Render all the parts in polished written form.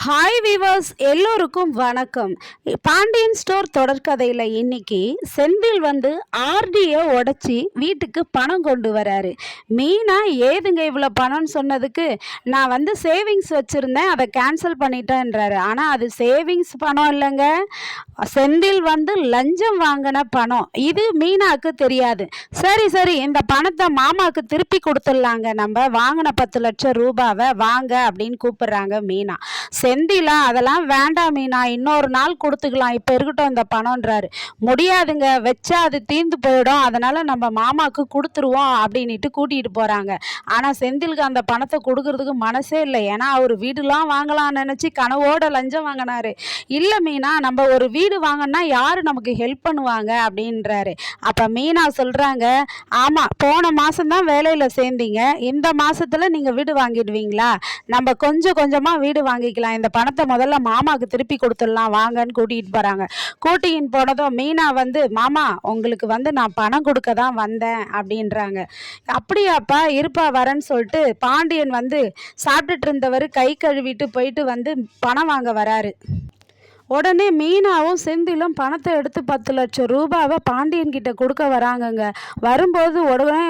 Hi viewers, எல்லோருக்கும் வணக்கம். Pandian store தொடர்கதையில் இன்னைக்கு செந்தில் வந்து ஆர்டியை உடச்சி வீட்டுக்கு பணம் கொண்டு வராரு. மீனா ஏதுங்க இவ்வளோ பணம்னு சொன்னதுக்கு, நான் வந்து சேவிங்ஸ் வச்சுருந்தேன், அதை கேன்சல் பண்ணிட்டேன்றாரு. ஆனால் அது சேவிங்ஸ் பணம் இல்லைங்க, செந்தில் வந்து லஞ்சம் வாங்கின பணம். இது மீனாவுக்கு தெரியாது. சரி சரி, இந்த பணத்தை மாமாவுக்கு திருப்பி கொடுத்துடலாங்க, நம்ம வாங்கின 10 லட்சம் ரூபாவை வாங்க அப்படின்னு கூப்பிடுறாங்க மீனா. செந்திலா அதெல்லாம் வேண்டாம் மீனா, இன்னொரு நாள் கொடுத்துக்கலாம், இப்போ இருக்கட்டும் இந்த பணம்ன்றாரு. முடியாதுங்க, வச்சா அது தீர்ந்து போயிடும், அதனால் நம்ம மாமாவுக்கு கொடுத்துருவோம் அப்படின்ட்டு கூட்டிகிட்டு போகிறாங்க. ஆனால் செந்திலுக்கு அந்த பணத்தை கொடுக்கறதுக்கு மனசே இல்லை. ஏன்னா அவர் வீடுலாம் வாங்கலாம்னு நினச்சி கனவோட லஞ்சம் வாங்கினாரு. இல்லை மீனா, நம்ம ஒரு வீடு வாங்கினா யார் நமக்கு ஹெல்ப் பண்ணுவாங்க அப்படின்றாரு. அப்போ மீனா சொல்கிறாங்க, ஆமாம், போன மாதம்தான் வேலையில் சேர்ந்தீங்க, இந்த மாதத்தில் நீங்கள் வீடு வாங்கிடுவீங்களா? நம்ம கொஞ்சம் கொஞ்சமாக வீடு வாங்கிக்கலாம், இந்த பணத்தை முதல்ல மாமாவுக்கு திருப்பி கொடுத்துடலாம் வாங்கன்னு கூட்டிகிட்டு போகிறாங்க. கூட்டிகிட்டு போனதும் மீனா வந்து, மாமா உங்களுக்கு வந்து நான் பணம் கொடுக்க தான் வந்தேன் அப்படின்றாங்க. அப்படியாப்பா, இருப்பா வரேன்னு சொல்லிட்டு பாண்டியன் வந்து சாப்பிட்டுட்டு இருந்தவர் கை கழுவிட்டு போயிட்டு வந்து பணம் வாங்க வராரு. உடனே மீனாவும் செந்திலும் பணத்தை எடுத்து 10 லட்சம் ரூபாவை பாண்டியன் கிட்ட கொடுக்க வராங்கங்க. வரும்போது உடனே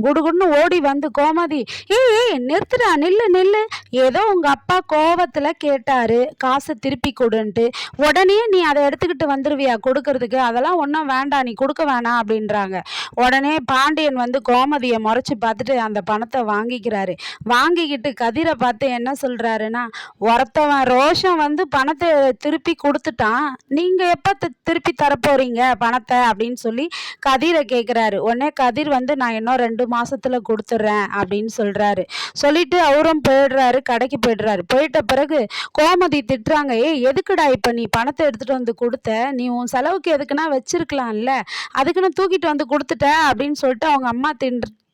குடுகுடுன்னு ஓடி வந்து கோமதி, ஏய் நிறுத்துடா, நில்லு நில்லு, ஏதோ உங்கள் அப்பா கோவத்தில் கேட்டாரு காசை திருப்பி கொடுன்ட்டு, உடனே நீ அதை எடுத்துக்கிட்டு வந்துருவியா கொடுக்கறதுக்கு? அதெல்லாம் ஒன்றும் வேண்டாம், நீ கொடுக்க வேணாம் அப்படின்றாங்க. உடனே பாண்டியன் வந்து கோமதியை முறைச்சி பார்த்துட்டு அந்த பணத்தை வாங்கிக்கிறாரு. வாங்கிக்கிட்டு கதிரை பார்த்து என்ன சொல்கிறாருன்னா, ஒருத்தவன் ரோஷம் வந்து பணத்தை திருப்பி கொடுத்துட்டான், நீங்கள் எப்போ திருப்பி தரப்போறீங்க பணத்தை அப்படின்னு சொல்லி கதிரை கேட்குறாரு. உடனே கதிர் வந்து நான் இன்னும் 2 மாசத்துல கொடுத்துட்றேன் அப்படின்னு சொல்கிறாரு. சொல்லிட்டு அவரும் போயிடுறாரு, கடைக்கு போயிடுறாரு. போயிட்ட பிறகு கோமதி திட்டுறாங்க, எதுக்குடா இப்போ நீ பணத்தை எடுத்துகிட்டு வந்து கொடுத்த, நீ உன் செலவுக்கு எதுக்குன்னா வச்சிருக்கலாம்ல, அதுக்குன்னு தூக்கிட்டு வந்து கொடுத்துட்ட அப்படின்னு சொல்லிட்டு அவங்க அம்மா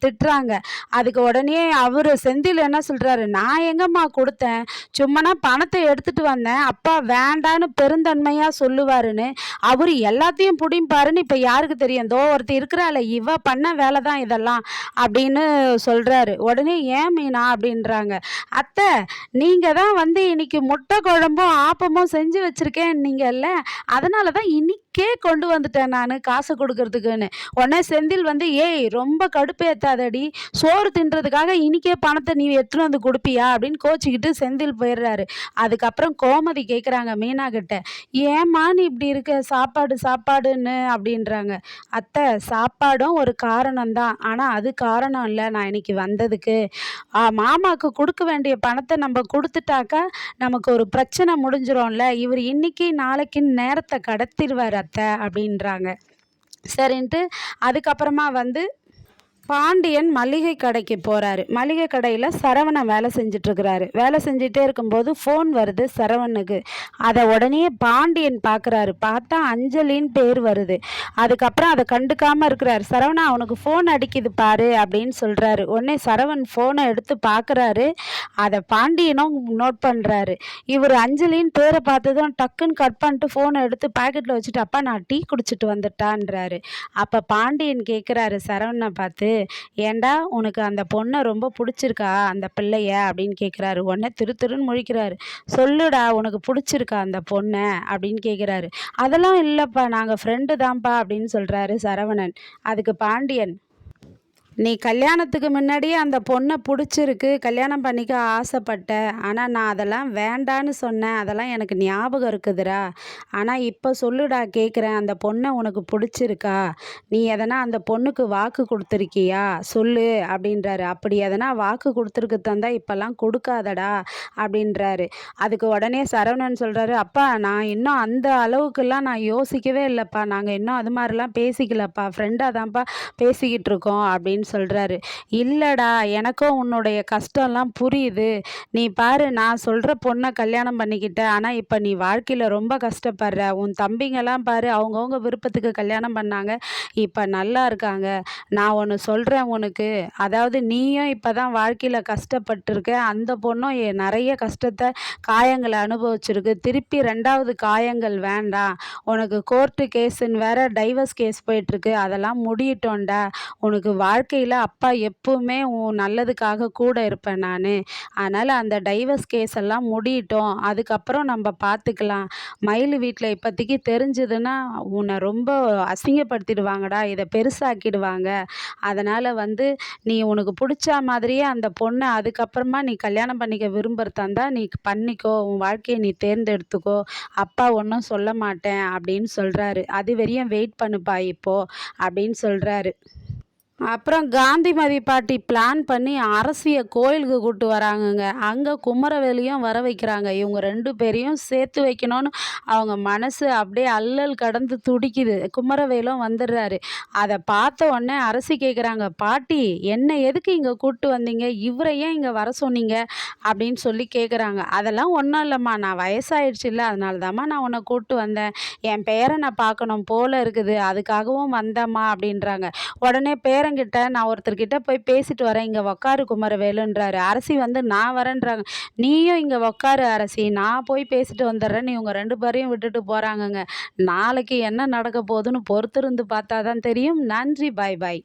திட்டுறாங்க. அதுக்கு உடனே அவர் செந்தில் என்ன சொல்கிறாரு, நான் எங்கம்மா கொடுத்தேன், சும்மா பணத்தை எடுத்துகிட்டு வந்தேன், அப்பா வேண்டான்னு பெருந்தன்மையாக சொல்லுவாருன்னு அவர் எல்லாத்தையும் பிடிப்பாருன்னு இப்போ யாருக்கு தெரியும், தோ ஒருத்தர் இருக்கிறாள், இவ பண்ண வேலை தான் இதெல்லாம் அப்படின்னு சொல்கிறாரு. உடனே ஏன் மீனா அப்படின்றாங்க. அத்தை, நீங்கள் தான் வந்து இன்னைக்கு முட்டை குழம்பும் ஆப்பமும் செஞ்சு வச்சுருக்கேன் நீங்கள்ல, அதனால தான் இன்னைக்கே கொண்டு வந்துட்டேன் நான் காசு கொடுக்கறதுக்குன்னு. உடனே செந்தில் வந்து, ரொம்ப கடுப்பேத்தாதடி, சோறு தின்றதுக்காக இன்னைக்கே பணத்தை நீ எடுத்துன்னு வந்து கொடுப்பியா அப்படின்னு கோச்சிக்கிட்டு செந்தில் போயிடுறாரு. அதுக்கப்புறம் கோமதி கேட்குறாங்க மீனா கிட்ட, ஏம்மா நீ இப்படி இருக்க, சாப்பாடு சாப்பாடுன்னு அப்படின்றாங்க. அத்தை, சாப்பாடும் ஒரு காரணம்தான், ஆனால் அது காரணம் இல்லை நான் இன்னைக்கு வந்ததுக்கு. மாமாவுக்கு கொடுக்க வேண்டிய பணத்தை நம்ம கொடுத்துட்டாக்கா நமக்கு ஒரு பிரச்சனை முடிஞ்சிடும்ல, இவர் இன்னைக்கு நாளைக்கு நேரத்தை கடத்திடுவார் அத்தை அப்படின்றாங்க. சரின்ட்டு அதுக்கப்புறமா வந்து பாண்டியன் மளிகை கடைக்கு போகிறாரு. மளிகை கடையில் சரவணன் வேலை செஞ்சிட்ருக்கிறாரு. வேலை செஞ்சிட்டே இருக்கும்போது ஃபோன் வருது சரவணுக்கு. அதை உடனே பாண்டியன் பார்க்குறாரு. பார்த்தா அஞ்சலின்னு பேர் வருது. அதுக்கப்புறம் அதை கண்டுக்காமல் இருக்கிறார். சரவணா, அவனுக்கு ஃபோன் அடிக்குது பாரு அப்படின்னு சொல்கிறாரு. உடனே சரவண் ஃபோனை எடுத்து பார்க்குறாரு. அதை பாண்டியனும் நோட் பண்ணுறாரு. இவர் அஞ்சலின்னு பேரை பார்த்ததும் டக்குன்னு கட் பண்ணிட்டு ஃபோனை எடுத்து பாக்கெட்டில் வச்சுட்டு, அப்பா நான் டீ குடிச்சிட்டு வந்துட்டான்றாரு. அப்போ பாண்டியன் கேட்குறாரு சரவணனை பார்த்து, ஏண்டா உனக்கு அந்த பொண்ணை ரொம்ப பிடிச்சிருக்கா அந்த பிள்ளைய அப்படின்னு கேட்குறாரு. உடனே திருன்னு முழிக்கிறாரு. சொல்லுடா, உனக்கு பிடிச்சிருக்கா அந்த பொண்ணை அப்படின்னு கேட்குறாரு. அதெல்லாம் இல்லைப்பா, நாங்கள் ஃப்ரெண்டு தான்ப்பா அப்படின்னு சொல்கிறாரு சரவணன். அதுக்கு பாண்டியன், நீ கல்யாணத்துக்கு முன்னாடியே அந்த பொண்ணை பிடிச்சிருக்கு, கல்யாணம் பண்ணிக்க ஆசைப்பட்ட, ஆனால் நான் அதெல்லாம் வேண்டான்னு சொன்னேன், அதெல்லாம் எனக்கு ஞாபகம் இருக்குதுடா. ஆனால் இப்போ சொல்லுடா, கேட்குறேன், அந்த பொண்ணை உனக்கு பிடிச்சிருக்கா, நீ எதனா அந்த பொண்ணுக்கு வாக்கு கொடுத்துருக்கியா சொல்லு அப்படின்றாரு. அப்படி எதனா வாக்கு கொடுத்துருக்கு தந்தா இப்போல்லாம் கொடுக்காதடா அப்படின்றாரு. அதுக்கு உடனே சரவணன் சொல்கிறாரு, அப்பா நான் இன்னும் அந்த அளவுக்குலாம் நான் யோசிக்கவே இல்லைப்பா, நாங்கள் இன்னும் அது மாதிரிலாம் பேசிக்கலப்பா, ஃப்ரெண்டாக தான்ப்பா பேசிக்கிட்டு இருக்கோம் அப்படின்னு சொல்கிறாரு. இல்லைடா, எனக்கும் உன்னுடைய கஷ்டம்லாம் புரியுது, நீ பாரு, நான் சொல்கிற பொண்ணை கல்யாணம் பண்ணிக்கிட்ட, ஆனால் இப்போ நீ வாழ்க்கையில் ரொம்ப கஷ்டப்படுற, உன் தம்பிங்கெல்லாம் பாரு அவங்கவுங்க விருப்பத்துக்கு கல்யாணம் பண்ணாங்க, இப்போ நல்லா இருக்காங்க. நான் ஒன்று சொல்கிறேன் உனக்கு, அதாவது நீயும் இப்போ தான் வாழ்க்கையில் கஷ்டப்பட்டுருக்க, அந்த பொண்ணும் நிறைய கஷ்டத்தை காயங்களை அனுபவிச்சிருக்கு, திருப்பி 2வது காயங்கள் வேண்டாம், உனக்கு கோர்ட்டு கேஸுன்னு வேற டைவர்ஸ் கேஸ் போயிட்டுருக்கு, அதெல்லாம் முடியட்டோண்டா, உனக்கு வாழ்க்கை வாழ்க்கையில் அப்பா எப்பவுமே உன் நல்லதுக்காக கூட இருப்பேன் நான். அதனால் அந்த டைவர்ஸ் கேஸ் எல்லாம் முடியட்டும், அதுக்கப்புறம் நம்ம பார்த்துக்கலாம். மயிலு வீட்டில் இப்போதைக்கு தெரிஞ்சதுன்னா உன்னை ரொம்ப அசிங்கப்படுத்திடுவாங்கடா, இதை பெருசாக்கிடுவாங்க. அதனால் வந்து நீ உனக்கு பிடிச்ச மாதிரியே அந்த பொண்ணை அதுக்கப்புறமா நீ கல்யாணம் பண்ணிக்க விரும்புகிறதா இருந்தால் நீ பண்ணிக்கோ, உன் வாழ்க்கையை நீ தேர்ந்தெடுத்துக்கோ, அப்பா ஒன்றும் சொல்ல மாட்டேன் அப்படின்னு சொல்கிறாரு. அது வரையும் வெயிட் பண்ணுப்பா இப்போ அப்படின்னு சொல்கிறாரு. அப்புறம் காந்திமதி பாட்டி பிளான் பண்ணி அரசிய கோயிலுக்கு கூட்டு வராங்கங்க. அங்கே குமரவேலையும் வர வைக்கிறாங்க. இவங்க 2 பேரையும் சேர்த்து வைக்கணும்னு அவங்க மனசு அப்படியே அல்லல் கடந்து துடிக்குது. குமரவேலும் வந்துடுறாரு. அதை பார்த்த உடனே அரசி கேட்குறாங்க, பாட்டி என்ன எதுக்கு இங்கே கூட்டு வந்தீங்க? இவரை ஏன் இங்கே வர சொன்னீங்க? அப்படின்னு சொல்லி கேட்குறாங்க. அதெல்லாம் ஒன்றும் இல்லைம்மா, நான் வயசாயிடுச்சுல்ல, அதனால தாம்மா நான் உன்னை கூட்டு வந்தேன். என் பேரனை பார்க்கணும் போல இருக்குது, அதுக்காகவும் வந்தேம்மா அப்படின்றாங்க. உடனே பேரன்கிட்ட நான் ஒருத்தர்கிட்ட போய் பேசிட்டு வரேன், இங்கே உக்காரு குமரவேலுன்றாரு. அரசி வந்து நான் வரேன்றாங்க. நீயும் இங்கே உக்காரு அரசி, நான் போய் பேசிட்டு வந்துடுறேன்னு இவங்க 2 பேரையும் விட்டுட்டு போகிறாங்கங்க. நாளைக்கு என்ன நடக்க போகுதுன்னு பொறுத்திருந்து பார்த்தா தான் தெரியும். நன்றி, பாய் பாய்.